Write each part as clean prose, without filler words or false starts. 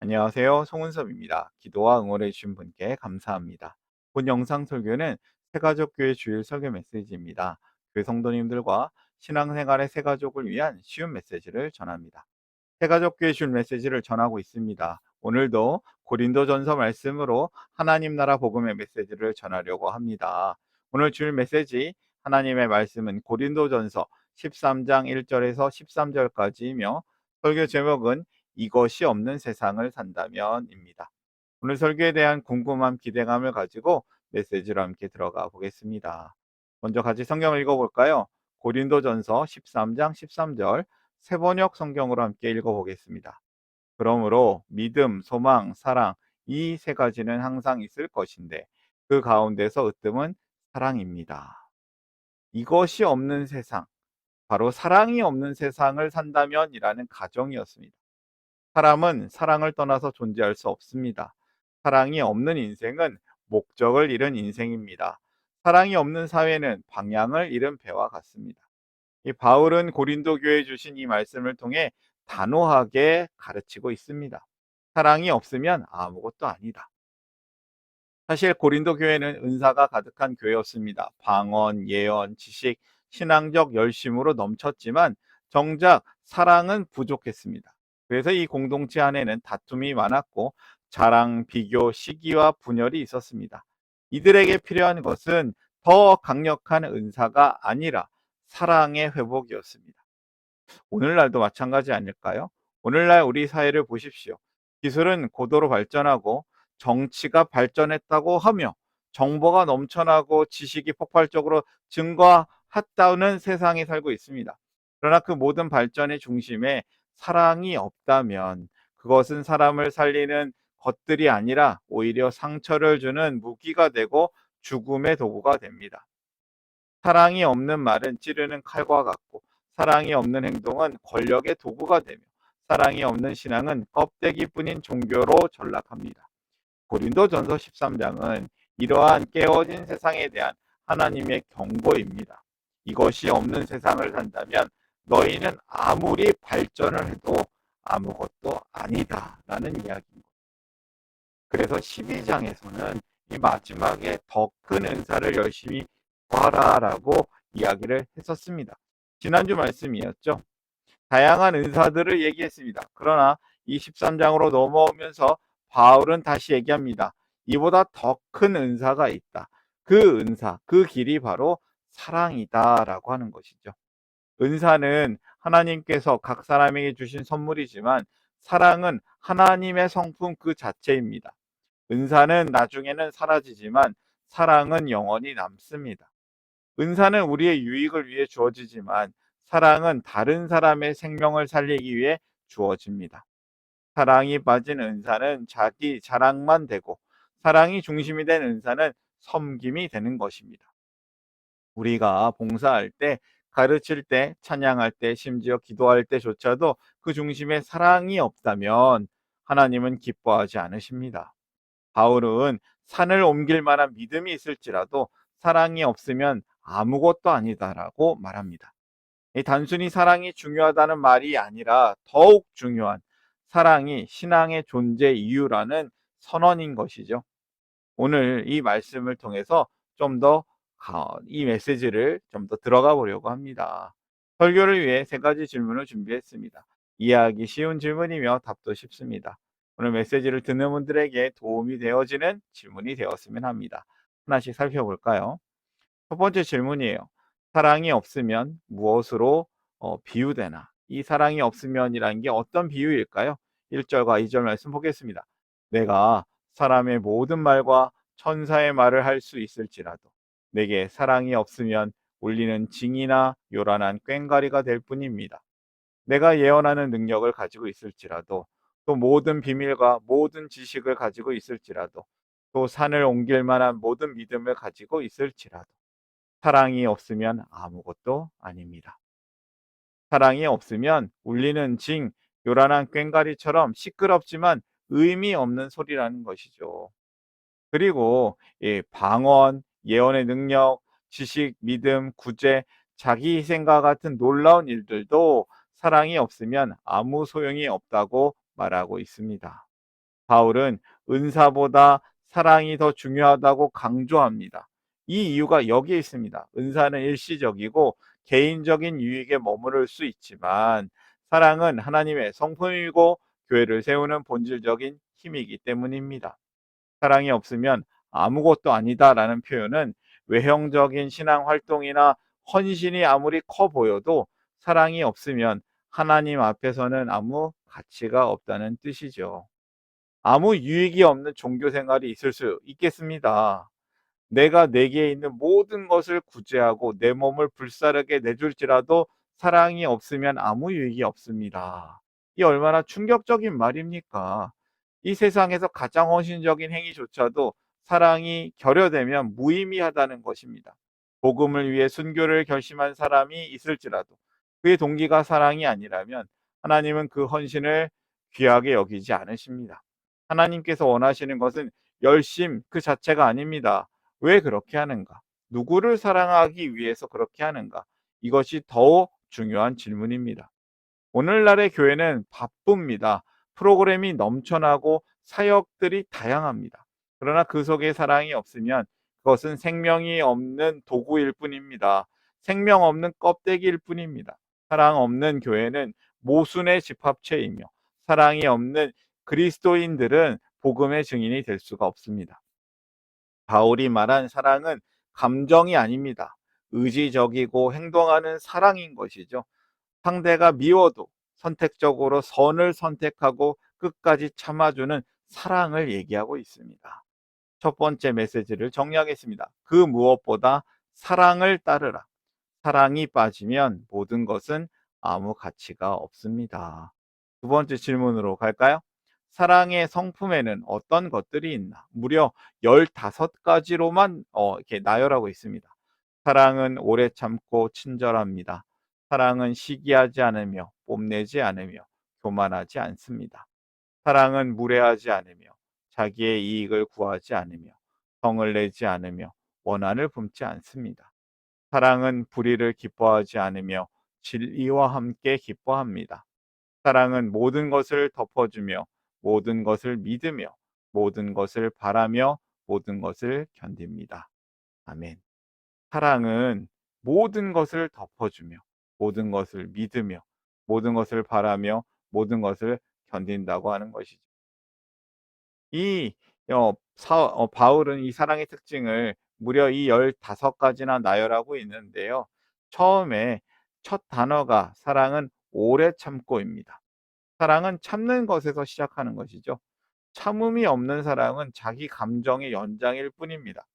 안녕하세요. 송은섭입니다. 기도와 응원해 주신 분께 감사합니다. 본 영상 설교는 새가족교회 주일 설교 메시지입니다. 교회 성도님들과 신앙생활의 새가족을 위한 쉬운 메시지를 전합니다. 새가족교회 주일 메시지를 전하고 있습니다. 오늘도 고린도전서 말씀으로 하나님 나라 복음의 메시지를 전하려고 합니다. 오늘 주일 메시지 하나님의 말씀은 고린도전서 13장 1절에서 13절까지이며 설교 제목은 이것이 없는 세상을 산다면입니다. 오늘 설교에 대한 궁금함, 기대감을 가지고 메시지로 함께 들어가 보겠습니다. 먼저 같이 성경을 읽어볼까요? 고린도전서 13장 13절 세번역 성경으로 함께 읽어보겠습니다. 그러므로 믿음, 소망, 사랑 이 세 가지는 항상 있을 것인데 그 가운데서 으뜸은 사랑입니다. 이것이 없는 세상, 바로 사랑이 없는 세상을 산다면이라는 가정이었습니다. 사람은 사랑을 떠나서 존재할 수 없습니다. 사랑이 없는 인생은 목적을 잃은 인생입니다. 사랑이 없는 사회는 방향을 잃은 배와 같습니다. 이 바울은 고린도 교회에 주신 이 말씀을 통해 단호하게 가르치고 있습니다. 사랑이 없으면 아무것도 아니다. 사실 고린도 교회는 은사가 가득한 교회였습니다. 방언, 예언, 지식, 신앙적 열심으로 넘쳤지만 정작 사랑은 부족했습니다. 그래서 이 공동체 안에는 다툼이 많았고 자랑, 비교, 시기와 분열이 있었습니다. 이들에게 필요한 것은 더 강력한 은사가 아니라 사랑의 회복이었습니다. 오늘날도 마찬가지 아닐까요? 오늘날 우리 사회를 보십시오. 기술은 고도로 발전하고 정치가 발전했다고 하며 정보가 넘쳐나고 지식이 폭발적으로 증가했다는 세상에 살고 있습니다. 그러나 그 모든 발전의 중심에 사랑이 없다면 그것은 사람을 살리는 것들이 아니라 오히려 상처를 주는 무기가 되고 죽음의 도구가 됩니다. 사랑이 없는 말은 찌르는 칼과 같고 사랑이 없는 행동은 권력의 도구가 되며 사랑이 없는 신앙은 껍데기뿐인 종교로 전락합니다. 고린도전서 13장은 이러한 깨어진 세상에 대한 하나님의 경고입니다. 이것이 없는 세상을 산다면 너희는 아무리 발전을 해도 아무것도 아니다라는 이야기입니다. 그래서 12장에서는 이 마지막에 더 큰 은사를 열심히 구하라라고 이야기를 했었습니다. 지난주 말씀이었죠. 다양한 은사들을 얘기했습니다. 그러나 이 13장으로 넘어오면서 바울은 다시 얘기합니다. 이보다 더 큰 은사가 있다. 그 은사, 그 길이 바로 사랑이다라고 하는 것이죠. 은사는 하나님께서 각 사람에게 주신 선물이지만 사랑은 하나님의 성품 그 자체입니다. 은사는 나중에는 사라지지만 사랑은 영원히 남습니다. 은사는 우리의 유익을 위해 주어지지만 사랑은 다른 사람의 생명을 살리기 위해 주어집니다. 사랑이 빠진 은사는 자기 자랑만 되고 사랑이 중심이 된 은사는 섬김이 되는 것입니다. 우리가 봉사할 때, 가르칠 때, 찬양할 때, 심지어 기도할 때조차도 그 중심에 사랑이 없다면 하나님은 기뻐하지 않으십니다. 바울은 산을 옮길 만한 믿음이 있을지라도 사랑이 없으면 아무것도 아니다라고 말합니다. 단순히 사랑이 중요하다는 말이 아니라 더욱 중요한 사랑이 신앙의 존재 이유라는 선언인 것이죠. 오늘 이 말씀을 통해서 좀 더 이 메시지를 좀 더 들어가 보려고 합니다. 설교를 위해 세 가지 질문을 준비했습니다. 이해하기 쉬운 질문이며 답도 쉽습니다. 오늘 메시지를 듣는 분들에게 도움이 되어지는 질문이 되었으면 합니다. 하나씩 살펴볼까요? 첫 번째 질문이에요. 사랑이 없으면 무엇으로 비유되나? 이 사랑이 없으면이라는 게 어떤 비유일까요? 1절과 2절 말씀 보겠습니다. 내가 사람의 모든 말과 천사의 말을 할 수 있을지라도 내게 사랑이 없으면 울리는 징이나 요란한 꽹과리가 될 뿐입니다. 내가 예언하는 능력을 가지고 있을지라도 또 모든 비밀과 모든 지식을 가지고 있을지라도 또 산을 옮길 만한 모든 믿음을 가지고 있을지라도 사랑이 없으면 아무것도 아닙니다. 사랑이 없으면 울리는 징, 요란한 꽹과리처럼 시끄럽지만 의미 없는 소리라는 것이죠. 그리고 방언, 예언의 능력, 지식, 믿음, 구제, 자기 희생과 같은 놀라운 일들도 사랑이 없으면 아무 소용이 없다고 말하고 있습니다. 바울은 은사보다 사랑이 더 중요하다고 강조합니다. 이 이유가 여기에 있습니다. 은사는 일시적이고 개인적인 유익에 머무를 수 있지만 사랑은 하나님의 성품이고 교회를 세우는 본질적인 힘이기 때문입니다. 사랑이 없으면 아무것도 아니다라는 표현은 외형적인 신앙 활동이나 헌신이 아무리 커 보여도 사랑이 없으면 하나님 앞에서는 아무 가치가 없다는 뜻이죠. 아무 유익이 없는 종교 생활이 있을 수 있겠습니다. 내가 내게 있는 모든 것을 구제하고 내 몸을 불사르게 내줄지라도 사랑이 없으면 아무 유익이 없습니다. 이 얼마나 충격적인 말입니까? 이 세상에서 가장 헌신적인 행위조차도 사랑이 결여되면 무의미하다는 것입니다. 복음을 위해 순교를 결심한 사람이 있을지라도 그의 동기가 사랑이 아니라면 하나님은 그 헌신을 귀하게 여기지 않으십니다. 하나님께서 원하시는 것은 열심 그 자체가 아닙니다. 왜 그렇게 하는가? 누구를 사랑하기 위해서 그렇게 하는가? 이것이 더 중요한 질문입니다. 오늘날의 교회는 바쁩니다. 프로그램이 넘쳐나고 사역들이 다양합니다. 그러나 그 속에 사랑이 없으면 그것은 생명이 없는 도구일 뿐입니다. 생명 없는 껍데기일 뿐입니다. 사랑 없는 교회는 모순의 집합체이며 사랑이 없는 그리스도인들은 복음의 증인이 될 수가 없습니다. 바울이 말한 사랑은 감정이 아닙니다. 의지적이고 행동하는 사랑인 것이죠. 상대가 미워도 선택적으로 선을 선택하고 끝까지 참아주는 사랑을 얘기하고 있습니다. 첫 번째 메시지를 정리하겠습니다. 그 무엇보다 사랑을 따르라. 사랑이 빠지면 모든 것은 아무 가치가 없습니다. 두 번째 질문으로 갈까요? 사랑의 성품에는 어떤 것들이 있나? 무려 15가지로만 이렇게 나열하고 있습니다. 사랑은 오래 참고 친절합니다. 사랑은 시기하지 않으며 뽐내지 않으며 교만하지 않습니다. 사랑은 무례하지 않으며 자기의 이익을 구하지 않으며 성을 내지 않으며 원한을 품지 않습니다. 사랑은 불의를 기뻐하지 않으며 진리와 함께 기뻐합니다. 사랑은 모든 것을 덮어주며 모든 것을 믿으며 모든 것을 바라며 모든 것을 견딥니다. 아멘. 사랑은 모든 것을 덮어주며 모든 것을 믿으며 모든 것을 바라며 모든 것을 견딘다고 하는 것이죠. 이 바울은 이 사랑의 특징을 무려 이 15가지나 나열하고 있는데요. 처음에 첫 단어가 사랑은 오래 참고입니다. 사랑은 참는 것에서 시작하는 것이죠. 참음이 없는 사랑은 자기 감정의 연장일 뿐입니다.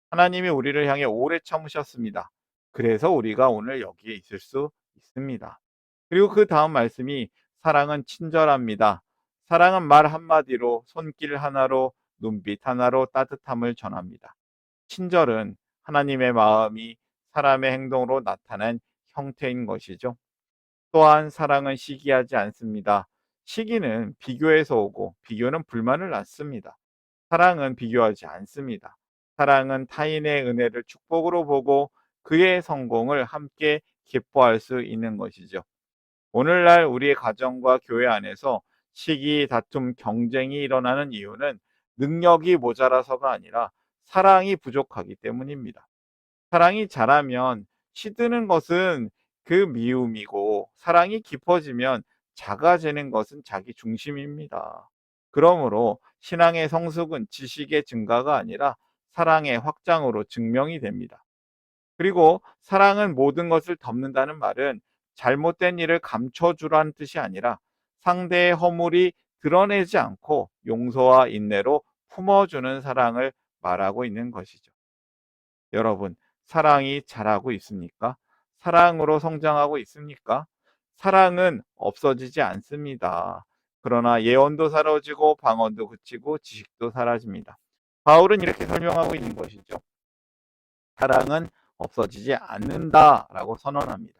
하나님이 우리를 향해 오래 참으셨습니다. 그래서 우리가 오늘 여기에 있을 수 있습니다. 그리고 그 다음 말씀이 사랑은 친절합니다. 사랑은 말 한마디로, 손길 하나로, 눈빛 하나로 따뜻함을 전합니다. 친절은 하나님의 마음이 사람의 행동으로 나타낸 형태인 것이죠. 또한 사랑은 시기하지 않습니다. 시기는 비교에서 오고 비교는 불만을 낳습니다. 사랑은 비교하지 않습니다. 사랑은 타인의 은혜를 축복으로 보고 그의 성공을 함께 기뻐할 수 있는 것이죠. 오늘날 우리의 가정과 교회 안에서 시기, 다툼, 경쟁이 일어나는 이유는 능력이 모자라서가 아니라 사랑이 부족하기 때문입니다. 사랑이 자라면 시드는 것은 그 미움이고 사랑이 깊어지면 작아지는 것은 자기 중심입니다. 그러므로 신앙의 성숙은 지식의 증가가 아니라 사랑의 확장으로 증명이 됩니다. 그리고 사랑은 모든 것을 덮는다는 말은 잘못된 일을 감춰주라는 뜻이 아니라 상대의 허물이 드러내지 않고 용서와 인내로 품어주는 사랑을 말하고 있는 것이죠. 여러분, 사랑이 자라고 있습니까? 사랑으로 성장하고 있습니까? 사랑은 없어지지 않습니다. 그러나 예언도 사라지고 방언도 그치고 지식도 사라집니다. 바울은 이렇게 설명하고 있는 것이죠. 사랑은 없어지지 않는다라고 선언합니다.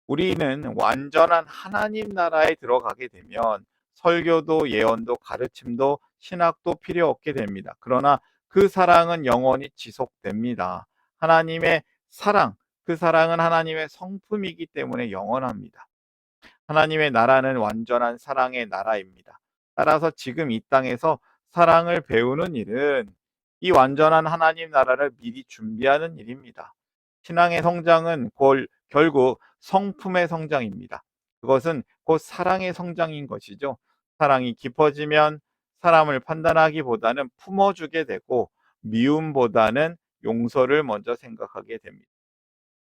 우리는 완전한 하나님 나라에 들어가게 되면 설교도 예언도 가르침도 신학도 필요 없게 됩니다. 그러나 그 사랑은 영원히 지속됩니다. 하나님의 사랑, 그 사랑은 하나님의 성품이기 때문에 영원합니다. 하나님의 나라는 완전한 사랑의 나라입니다. 따라서 지금 이 땅에서 사랑을 배우는 일은 이 완전한 하나님 나라를 미리 준비하는 일입니다. 신앙의 성장은 결국 성품의 성장입니다. 그것은 곧 사랑의 성장인 것이죠. 사랑이 깊어지면 사람을 판단하기보다는 품어주게 되고 미움보다는 용서를 먼저 생각하게 됩니다.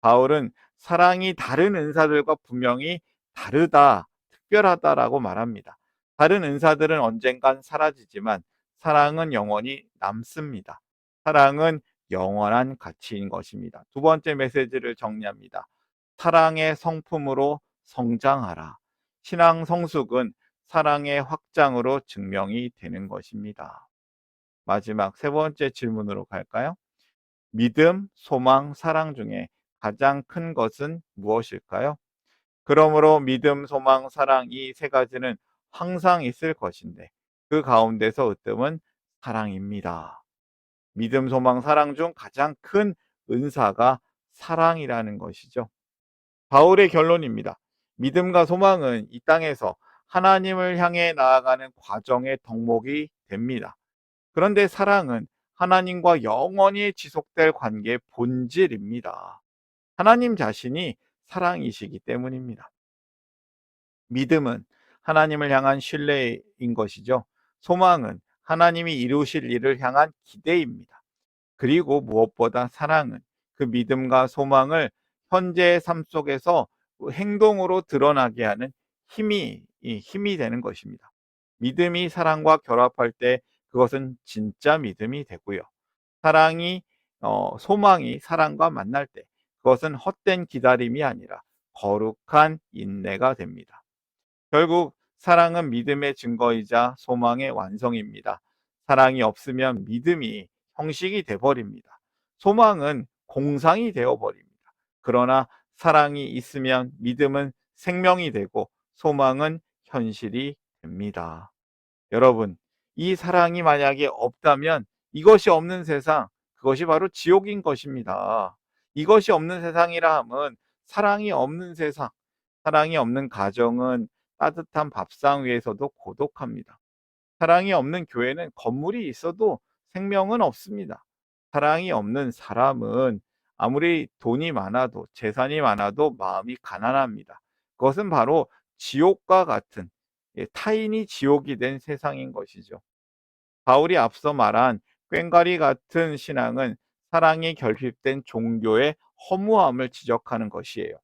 바울은 사랑이 다른 은사들과 분명히 다르다, 특별하다라고 말합니다. 다른 은사들은 언젠간 사라지지만 사랑은 영원히 남습니다. 사랑은 영원한 가치인 것입니다. 두 번째 메시지를 정리합니다. 사랑의 성품으로 성장하라. 신앙 성숙은 사랑의 확장으로 증명이 되는 것입니다. 마지막 세 번째 질문으로 갈까요? 믿음, 소망, 사랑 중에 가장 큰 것은 무엇일까요? 그러므로 믿음, 소망, 사랑 이 세 가지는 항상 있을 것인데 그 가운데서 으뜸은 사랑입니다. 믿음, 소망, 사랑 중 가장 큰 은사가 사랑이라는 것이죠. 바울의 결론입니다. 믿음과 소망은 이 땅에서 하나님을 향해 나아가는 과정의 덕목이 됩니다. 그런데 사랑은 하나님과 영원히 지속될 관계의 본질입니다. 하나님 자신이 사랑이시기 때문입니다. 믿음은 하나님을 향한 신뢰인 것이죠. 소망은 하나님이 이루실 일을 향한 기대입니다. 그리고 무엇보다 사랑은 그 믿음과 소망을 현재의 삶 속에서 행동으로 드러나게 하는 힘이 되는 것입니다. 믿음이 사랑과 결합할 때 그것은 진짜 믿음이 되고요. 사랑이 소망이 사랑과 만날 때 그것은 헛된 기다림이 아니라 거룩한 인내가 됩니다. 결국 사랑은 믿음의 증거이자 소망의 완성입니다. 사랑이 없으면 믿음이 형식이 돼 버립니다. 소망은 공상이 되어 버립니다. 그러나 사랑이 있으면 믿음은 생명이 되고 소망은 현실이 됩니다. 여러분, 이 사랑이 만약에 없다면 이것이 없는 세상, 그것이 바로 지옥인 것입니다. 이것이 없는 세상이라 함은 사랑이 없는 세상, 사랑이 없는 가정은 따뜻한 밥상 위에서도 고독합니다. 사랑이 없는 교회는 건물이 있어도 생명은 없습니다. 사랑이 없는 사람은 아무리 돈이 많아도 재산이 많아도 마음이 가난합니다. 그것은 바로 지옥과 같은 타인이 지옥이 된 세상인 것이죠. 바울이 앞서 말한 꽹과리 같은 신앙은 사랑이 결핍된 종교의 허무함을 지적하는 것이에요.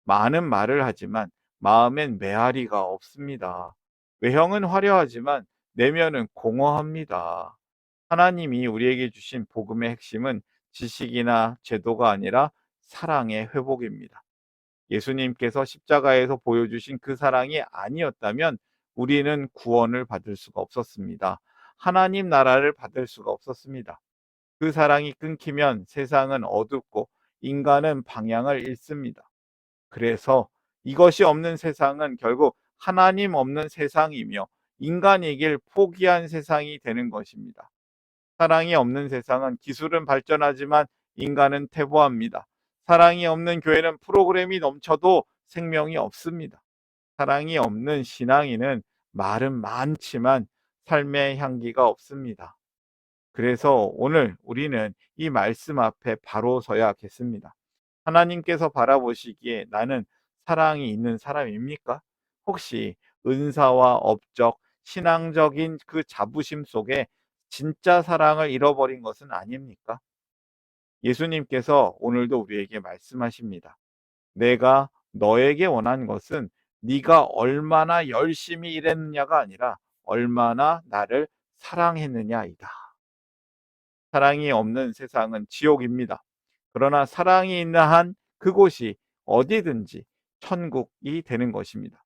많은 말을 하지만 마음엔 메아리가 없습니다. 외형은 화려하지만 내면은 공허합니다. 하나님이 우리에게 주신 복음의 핵심은 지식이나 제도가 아니라 사랑의 회복입니다. 예수님께서 십자가에서 보여주신 그 사랑이 아니었다면 우리는 구원을 받을 수가 없었습니다. 하나님 나라를 받을 수가 없었습니다. 그 사랑이 끊기면 세상은 어둡고 인간은 방향을 잃습니다. 그래서 이것이 없는 세상은 결국 하나님 없는 세상이며 인간이길 포기한 세상이 되는 것입니다. 사랑이 없는 세상은 기술은 발전하지만 인간은 퇴보합니다. 사랑이 없는 교회는 프로그램이 넘쳐도 생명이 없습니다. 사랑이 없는 신앙인은 말은 많지만 삶의 향기가 없습니다. 그래서 오늘 우리는 이 말씀 앞에 바로 서야겠습니다. 하나님께서 바라보시기에 나는 사랑이 있는 사람입니까? 혹시 은사와 업적, 신앙적인 그 자부심 속에 진짜 사랑을 잃어버린 것은 아닙니까? 예수님께서 오늘도 우리에게 말씀하십니다. 내가 너에게 원한 것은 네가 얼마나 열심히 일했느냐가 아니라 얼마나 나를 사랑했느냐이다. 사랑이 없는 세상은 지옥입니다. 그러나 사랑이 있는 한 그곳이 어디든지 천국이 되는 것입니다.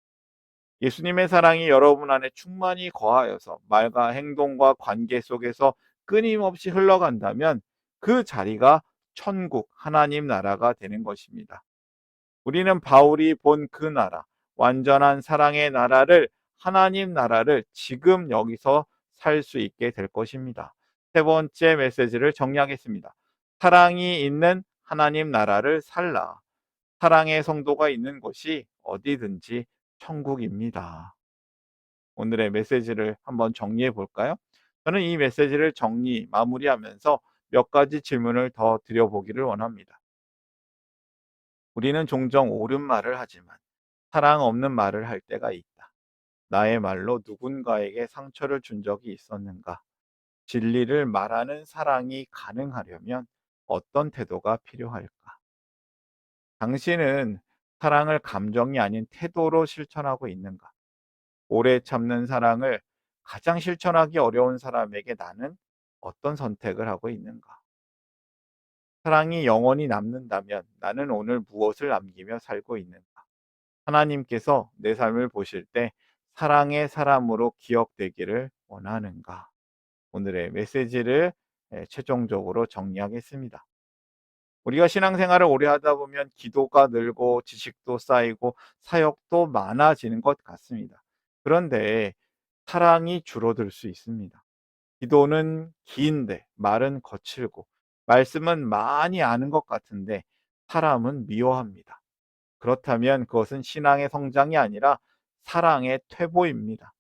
예수님의 사랑이 여러분 안에 충만히 거하여서 말과 행동과 관계 속에서 끊임없이 흘러간다면 그 자리가 천국, 하나님 나라가 되는 것입니다. 우리는 바울이 본 그 나라, 완전한 사랑의 나라를, 하나님 나라를 지금 여기서 살 수 있게 될 것입니다. 세 번째 메시지를 정리하겠습니다. 사랑이 있는 하나님 나라를 살라. 사랑의 성도가 있는 곳이 어디든지 천국입니다. 오늘의 메시지를 한번 정리해 볼까요? 저는 이 메시지를 마무리하면서 몇 가지 질문을 더 드려보기를 원합니다. 우리는 종종 옳은 말을 하지만 사랑 없는 말을 할 때가 있다. 나의 말로 누군가에게 상처를 준 적이 있었는가? 진리를 말하는 사랑이 가능하려면 어떤 태도가 필요할까? 당신은 사랑을 감정이 아닌 태도로 실천하고 있는가? 오래 참는 사랑을 가장 실천하기 어려운 사람에게 나는 어떤 선택을 하고 있는가? 사랑이 영원히 남는다면 나는 오늘 무엇을 남기며 살고 있는가? 하나님께서 내 삶을 보실 때 사랑의 사람으로 기억되기를 원하는가? 오늘의 메시지를 최종적으로 정리하겠습니다. 우리가 신앙생활을 오래 하다 보면 기도가 늘고 지식도 쌓이고 사역도 많아지는 것 같습니다. 그런데 사랑이 줄어들 수 있습니다. 기도는 긴데 말은 거칠고 말씀은 많이 아는 것 같은데 사람은 미워합니다. 그렇다면 그것은 신앙의 성장이 아니라 사랑의 퇴보입니다.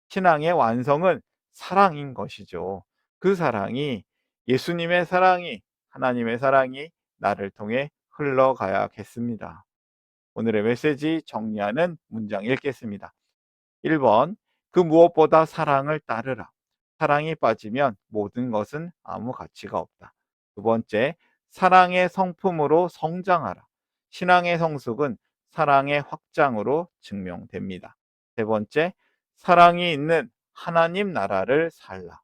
신앙의 완성은 사랑인 것이죠. 그 사랑이 예수님의 사랑이 하나님의 사랑이 나를 통해 흘러가야겠습니다. 오늘의 메시지 정리하는 문장 읽겠습니다. 1번 그 무엇보다 사랑을 따르라. 사랑이 빠지면 모든 것은 아무 가치가 없다. 두 번째, 사랑의 성품으로 성장하라. 신앙의 성숙은 사랑의 확장으로 증명됩니다. 세 번째, 사랑이 있는 하나님 나라를 살라.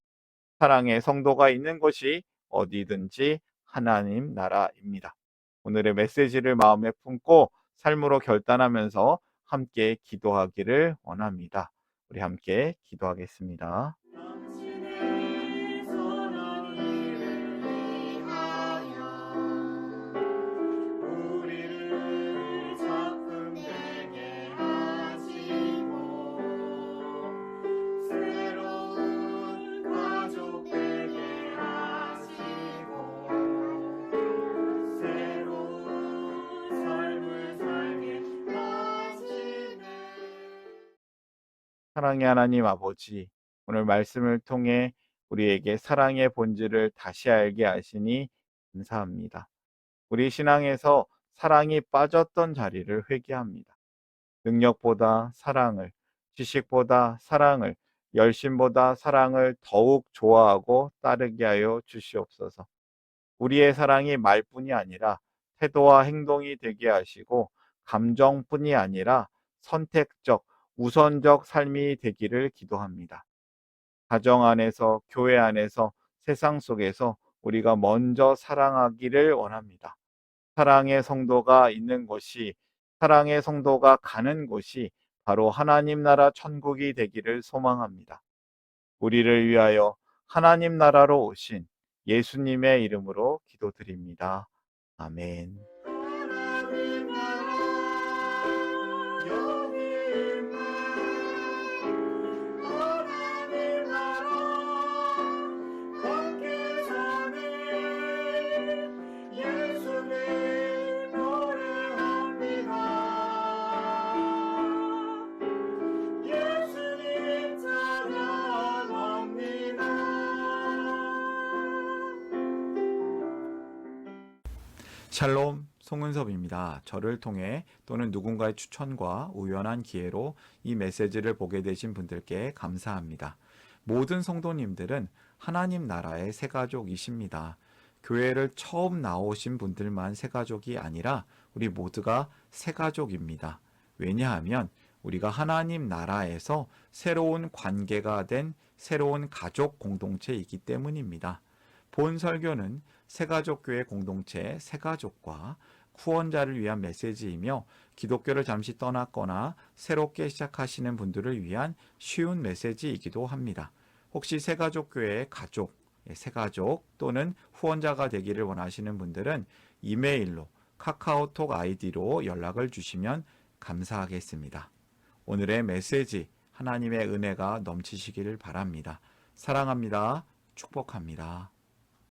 사랑의 성도가 있는 곳이 어디든지 하나님 나라입니다. 오늘의 메시지를 마음에 품고 삶으로 결단하면서 함께 기도하기를 원합니다. 우리 함께 기도하겠습니다. 당신의 선한 일을 위하여 우리를 작품 되게 하시고 새로운 가족 되게 하시고 새로운 삶을 살게 하시네. 사랑의 하나님 아버지, 오늘 말씀을 통해 우리에게 사랑의 본질을 다시 알게 하시니 감사합니다. 우리 신앙에서 사랑이 빠졌던 자리를 회개합니다. 능력보다 사랑을, 지식보다 사랑을, 열심보다 사랑을 더욱 좋아하고 따르게 하여 주시옵소서. 우리의 사랑이 말뿐이 아니라 태도와 행동이 되게 하시고 감정뿐이 아니라 선택적, 우선적 삶이 되기를 기도합니다. 가정 안에서, 교회 안에서, 세상 속에서 우리가 먼저 사랑하기를 원합니다. 사랑의 성도가 있는 곳이, 사랑의 성도가 가는 곳이 바로 하나님 나라 천국이 되기를 소망합니다. 우리를 위하여 하나님 나라로 오신 예수님의 이름으로 기도드립니다. 아멘. 하나님 나라 여기 있네. 하나님 나라 함께 사네. 예수님 노래합니다. 예수님 찬양합니다. 샬롬 송은섭입니다. 저를 통해 또는 누군가의 추천과 우연한 기회로 이 메시지를 보게 되신 분들께 감사합니다. 모든 성도님들은 하나님 나라의 새가족이십니다. 교회를 처음 나오신 분들만 새가족이 아니라 우리 모두가 새가족입니다. 왜냐하면 우리가 하나님 나라에서 새로운 관계가 된 새로운 가족 공동체이기 때문입니다. 본 설교는 새가족교회 공동체 새가족과 후원자를 위한 메시지이며 기독교를 잠시 떠났거나 새롭게 시작하시는 분들을 위한 쉬운 메시지이기도 합니다. 혹시 새가족교회의 가족, 새가족 또는 후원자가 되기를 원하시는 분들은 이메일로 카카오톡 아이디로 연락을 주시면 감사하겠습니다. 오늘의 메시지 하나님의 은혜가 넘치시기를 바랍니다. 사랑합니다. 축복합니다.